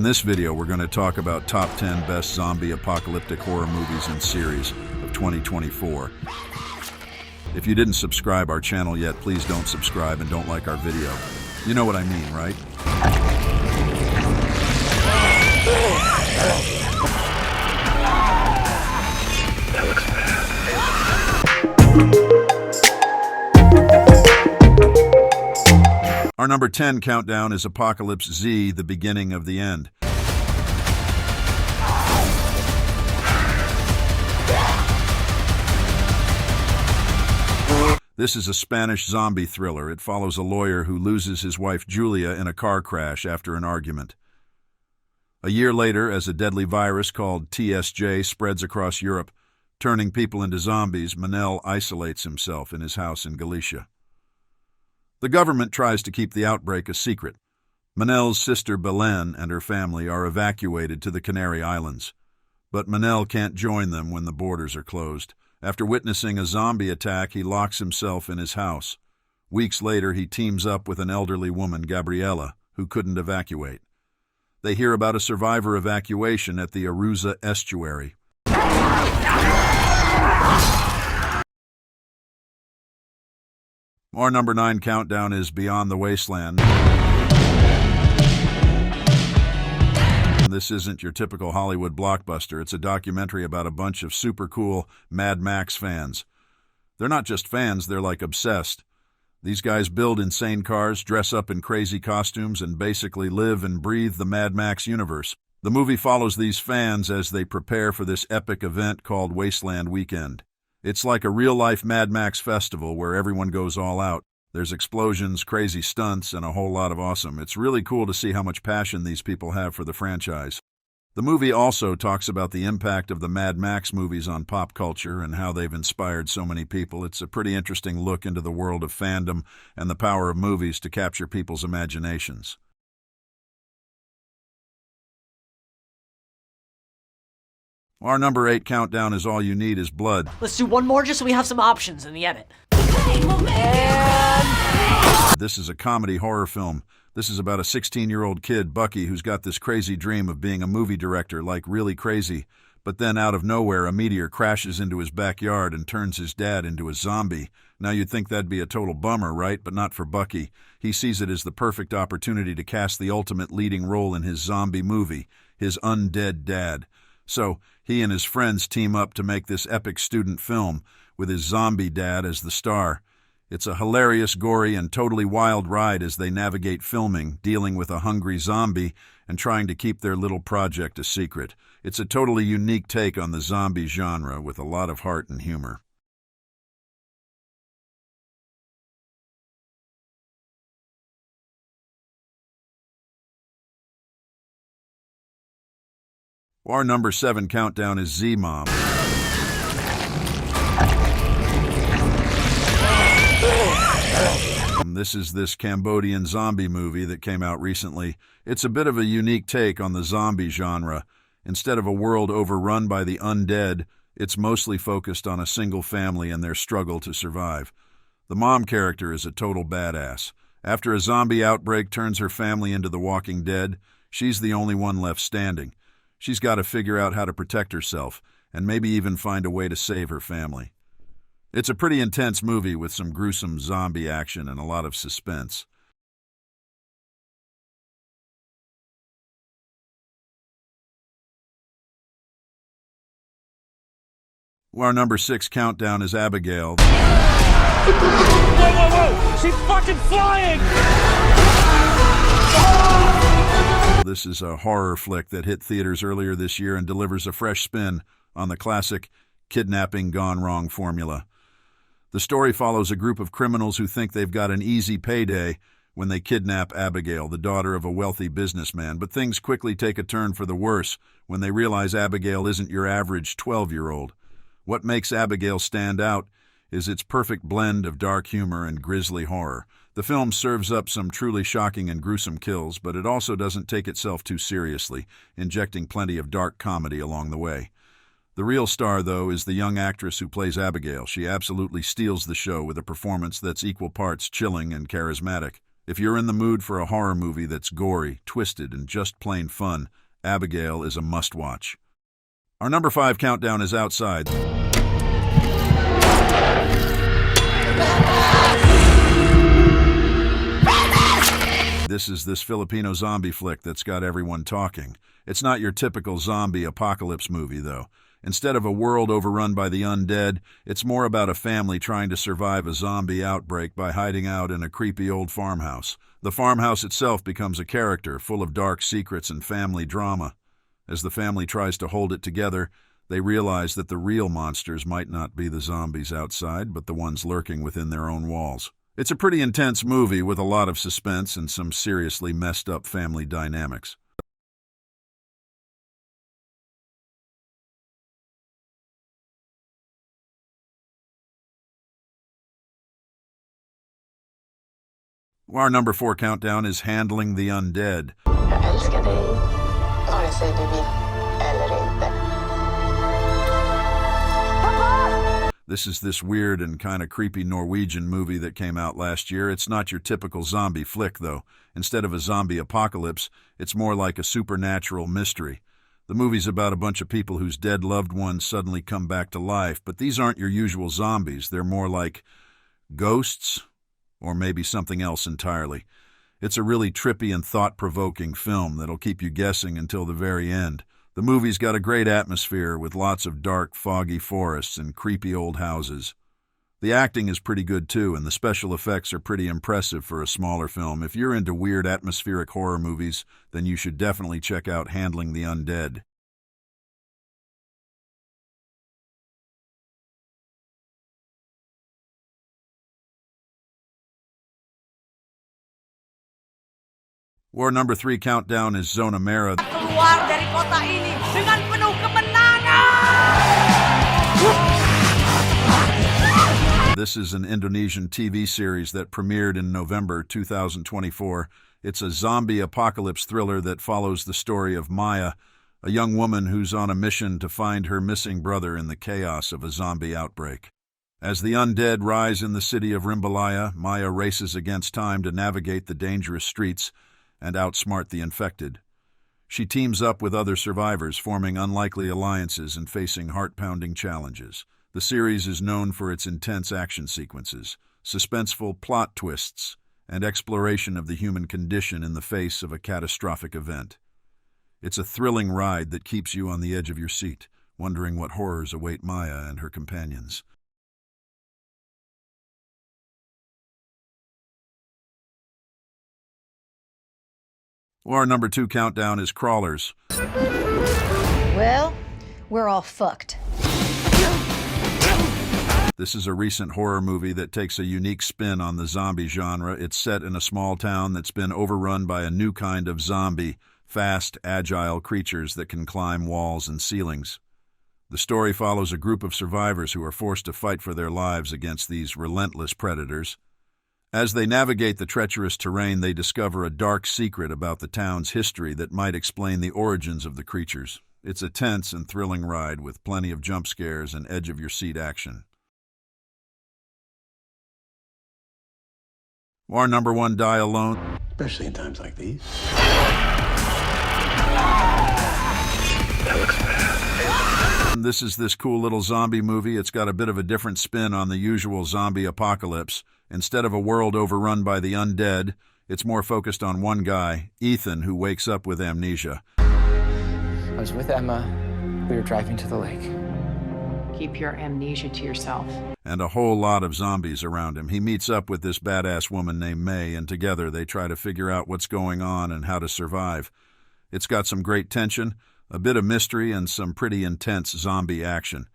this video, we're going to talk about top 10 best zombie apocalyptic horror movies and series of 2024. If you didn't subscribe our channel yet, please don't subscribe and don't like our video. You know what I mean, right? That looks bad. Our number 10 countdown is Apocalypse Z, The Beginning of the End. This is a Spanish zombie thriller. It follows a lawyer who loses his wife Julia in a car crash after an argument. A year later, as a deadly virus called TSJ spreads across Europe, turning people into zombies, Manel isolates himself in his house in Galicia. The government tries to keep the outbreak a secret. Manel's sister Belen and her family are evacuated to the Canary Islands. But Manel can't join them when the borders are closed. After witnessing a zombie attack, he locks himself in his house. Weeks later, he teams up with an elderly woman, Gabriela, who couldn't evacuate. They hear about a survivor evacuation at the Arusa estuary. Our number 9 countdown is Beyond the Wasteland. This isn't your typical Hollywood blockbuster. It's a documentary about a bunch of super cool Mad Max fans. They're not just fans, they're like obsessed. These guys build insane cars, dress up in crazy costumes, and basically live and breathe the Mad Max universe. The movie follows these fans as they prepare for this epic event called Wasteland Weekend. It's like a real-life Mad Max festival where everyone goes all out. There's explosions, crazy stunts, and a whole lot of awesome. It's really cool to see how much passion these people have for the franchise. The movie also talks about the impact of the Mad Max movies on pop culture and how they've inspired so many people. It's a pretty interesting look into the world of fandom and the power of movies to capture people's imaginations. Our number 8 countdown is All You Need Is Blood. Let's do one more just so we have some options in the edit. This is a comedy horror film. This is about a 16-year-old kid, Bucky, who's got this crazy dream of being a movie director, like really crazy. But then out of nowhere, a meteor crashes into his backyard and turns his dad into a zombie. Now you'd think that'd be a total bummer, right? But not for Bucky. He sees it as the perfect opportunity to cast the ultimate leading role in his zombie movie, his Undead dad. So he and his friends team up to make this epic student film with his zombie dad as the star. It's a hilarious, gory, and totally wild ride as they navigate filming, dealing with a hungry zombie, and trying to keep their little project a secret. It's a totally unique take on the zombie genre with a lot of heart and humor. Our number 7 countdown is Z-Mom. This is this Cambodian zombie movie that came out recently. It's a bit of a unique take on the zombie genre. Instead of a world overrun by the undead, it's mostly focused on a single family and their struggle to survive. The mom character is a total badass. After a zombie outbreak turns her family into the Walking Dead, she's the only one left standing. She's got to figure out how to protect herself and maybe even find a way to save her family. It's a pretty intense movie with some gruesome zombie action and a lot of suspense. Our number 6 countdown is Abigail. Whoa! She's fucking flying! This is a horror flick that hit theaters earlier this year and delivers a fresh spin on the classic kidnapping gone wrong formula. The story follows a group of criminals who think they've got an easy payday when they kidnap Abigail, the daughter of a wealthy businessman. But things quickly take a turn for the worse when they realize Abigail isn't your average 12-year-old. What makes Abigail stand out is its perfect blend of dark humor and grisly horror. The film serves up some truly shocking and gruesome kills, but it also doesn't take itself too seriously, injecting plenty of dark comedy along the way. The real star, though, is the young actress who plays Abigail. She absolutely steals the show with a performance that's equal parts chilling and charismatic. If you're in the mood for a horror movie that's gory, twisted, and just plain fun, Abigail is a must-watch. Our number 5 countdown is Outside. This is this Filipino zombie flick that's got everyone talking. It's not your typical zombie apocalypse movie, though. Instead of a world overrun by the undead, it's more about a family trying to survive a zombie outbreak by hiding out in a creepy old farmhouse. The farmhouse itself becomes a character, full of dark secrets and family drama. As the family tries to hold it together, they realize that the real monsters might not be the zombies outside, but the ones lurking within their own walls. It's a pretty intense movie with a lot of suspense and some seriously messed up family dynamics. Our number 4 countdown is Handling the Undead. Jag älskar dig, vare sig du vill eller inte. This is this weird and kind of creepy Norwegian movie that came out last year. It's not your typical zombie flick, though. Instead of a zombie apocalypse, it's more like a supernatural mystery. The movie's about a bunch of people whose dead loved ones suddenly come back to life, but these aren't your usual zombies. They're more like ghosts, or maybe something else entirely. It's a really trippy and thought-provoking film that'll keep you guessing until the very end. The movie's got a great atmosphere with lots of dark, foggy forests and creepy old houses. The acting is pretty good too, and the special effects are pretty impressive for a smaller film. If you're into weird atmospheric horror movies, then you should definitely check out Handling the Undead. Our number 3 countdown is Zona. Keluar dari kota ini dengan penuh kemenangan! This is an Indonesian TV series that premiered in November 2024. It's a zombie apocalypse thriller that follows the story of Maya, a young woman who's on a mission to find her missing brother in the chaos of a zombie outbreak. As the undead rise in the city of Rimbalaya, Maya races against time to navigate the dangerous streets and outsmart the infected. She teams up with other survivors, forming unlikely alliances and facing heart-pounding challenges. The series is known for its intense action sequences, suspenseful plot twists, and exploration of the human condition in the face of a catastrophic event. It's a thrilling ride that keeps you on the edge of your seat, wondering what horrors await Maya and her companions. Our number 2 countdown is Crawlers. Well, we're all fucked. This is a recent horror movie that takes a unique spin on the zombie genre. It's set in a small town that's been overrun by a new kind of zombie, fast, agile creatures that can climb walls and ceilings. The story follows a group of survivors who are forced to fight for their lives against these relentless predators. As they navigate the treacherous terrain, they discover a dark secret about the town's history that might explain the origins of the creatures. It's a tense and thrilling ride with plenty of jump scares and edge-of-your-seat action. Our number 1, Die Alone. Especially in times like these. That looks bad. This is this cool little zombie movie. It's got a bit of a different spin on the usual zombie apocalypse. Instead of a world overrun by the undead, it's more focused on one guy, Ethan, who wakes up with amnesia. I was with Emma. We were driving to the lake. Keep your amnesia to yourself. And a whole lot of zombies around him. He meets up with this badass woman named May, and together they try to figure out what's going on and how to survive. It's got some great tension, a bit of mystery, and some pretty intense zombie action.